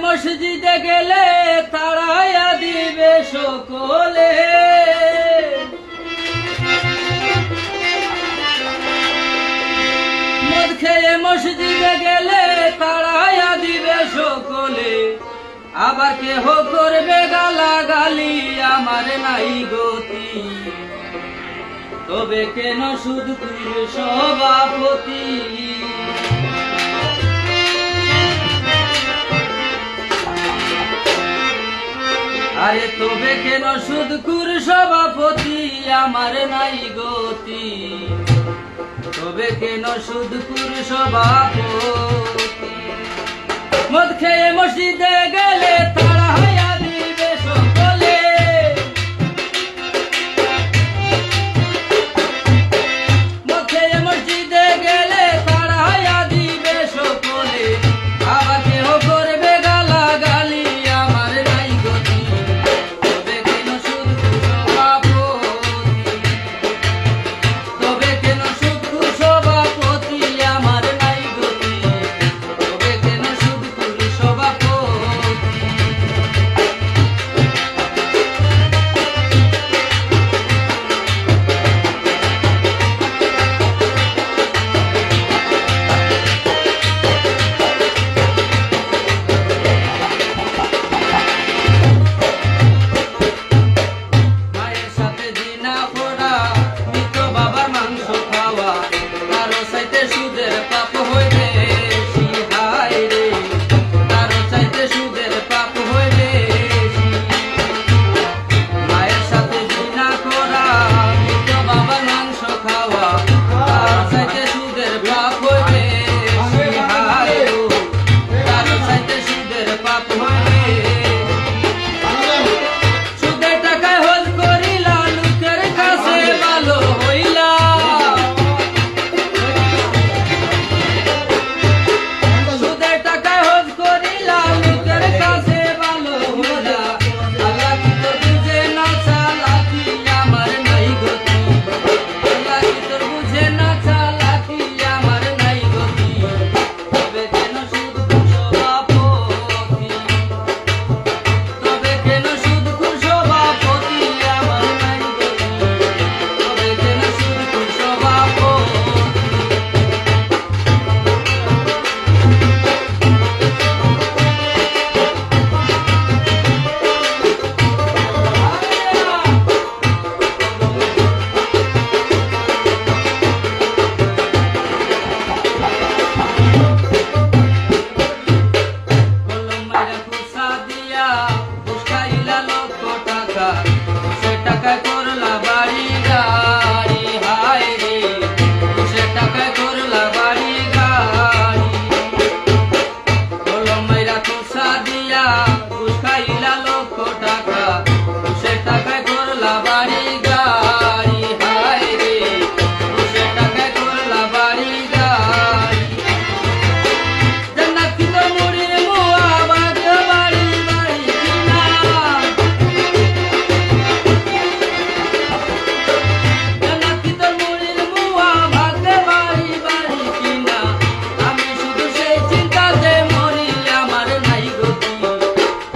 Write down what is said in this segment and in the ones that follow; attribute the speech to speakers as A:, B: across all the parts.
A: মসজিদে গেলে তাড়াইয়া দিবে সকলে। মদ খেয়ে মসজিদে গেলে তাড়াইয়া দিবে সকলে। আবার কেহ করবে গালাগালি, আমার নাই গতি। তবে কেন সুদপুর সভাপতি? আরে তবে কেন সুদপুর সভাপতি, আমার নাই গতি। তবে কেন সুদপুর সভাপতি? মদ খেয়ে মসজিদে গেলে তাড়াইয়া দিবে সকলে। মদ খেয়ে মসজিদে গেলে তাড়াইয়া দিবে সকলে। আবার কেহ করবে গালাগালি, আমার নাই গতি। তবে কেন সুদপুর সভাপতি? তবে কেন সুদপুর সভাপতি, আমার নাই গতি। তবে কেন সুদপুর সভাপতি? মায়ের সাথে জিনা করা, মৃত বাবার মাংস খাওয়া, কারো চাইতে সুদের পাপ হইবে বেশি। হায় রে, কারো চাইতে সুদের পাপ হইবে বেশি। মায়ের সাথে জিনা করা, মৃত বাবার মাংস খাওয়া, কারো চাইতে সুদের পাপ হইবে বেশি। হায় রে, কারো চাইতে সুদের পাপ হইবে। সুদের টাকায় হজ করিলা, লোকের কাছে ভালো হইলা। সুদের টাকায় হজ করিলা, লোকের কাছে ভালো হইলা। আল্লাহ কি তোর বুঝে না চালাকি, আমার নাই গতি। আল্লাহ কি তোর বুঝে না চালাকি, আমার নাই গতি। তবে কেন সুদপুর সভাপতি? তবে কেন সুদপুর সভাপতি, আমার নাই গতি। তবে কেন সুদপুর সভাপতি? কলম মাইরা খুসা দিয়া ঘুষ খাইলা লক্ষ টাকা, ঘুষের টাকায় করলা বাড়ি গাড়ি। হায় রে, ঘুষের টাকায় করলা বাড়ি গাড়ি। কলম মাইরা খুসা দিয়া ঘুষ খাইলা লক্ষ টাকা, ঘুষের টাকায় করলা বাড়ি গাড়ি। হায় রে, ঘুষের টাকায় করলা বাড়ি গাড়ি। জান্নাত কি তোর মুড়ির মুয়া, ভাগ্য বাড়ি বাড়ি কিনা। জান্নাত কি তোর মুড়ির মুয়া, ভাগ্য বাড়ি বাড়ি কিনা। আমি শুধু সেই চিন্তাতে মরি, আমার নাই গতি।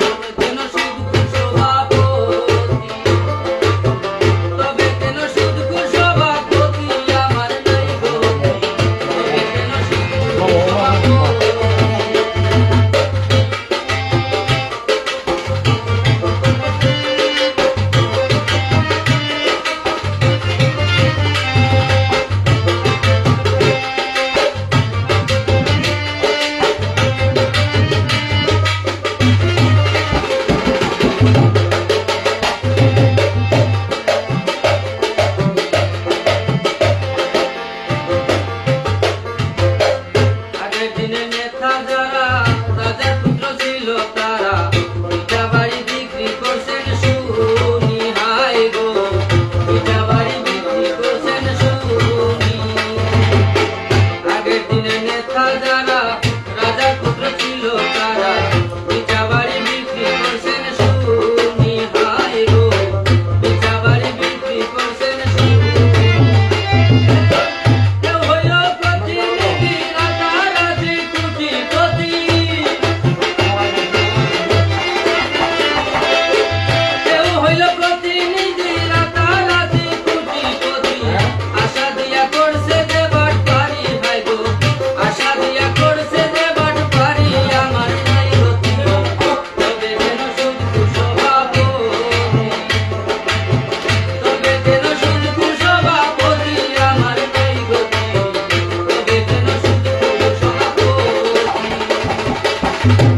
A: তবে কেন সুদপুর সভাপতি? তবে কেন সুদপুর সভাপতি, আমার নাই গতি। তবে কেন সুদপুর সভাপতি? আগের দিনে নেতা যারা, রাজার পুত্র ছিল তারা, ভিটা বাড়ি বিক্রি করছেন শুনি। হায় গো, ভিটা বাড়ি বিক্রি করছেন শুনি। আগের দিনে নেতা যারা, রাজার পুত্র ছিল তারা, ভিটা বাড়ি বিক্রি করছেন শুনি। হায় গো, ভিটা বাড়ি বিক্রি করছেন শুনি। কেউ হইল প্রতিনিধি, রাতারাতি কোটিপতি। গতি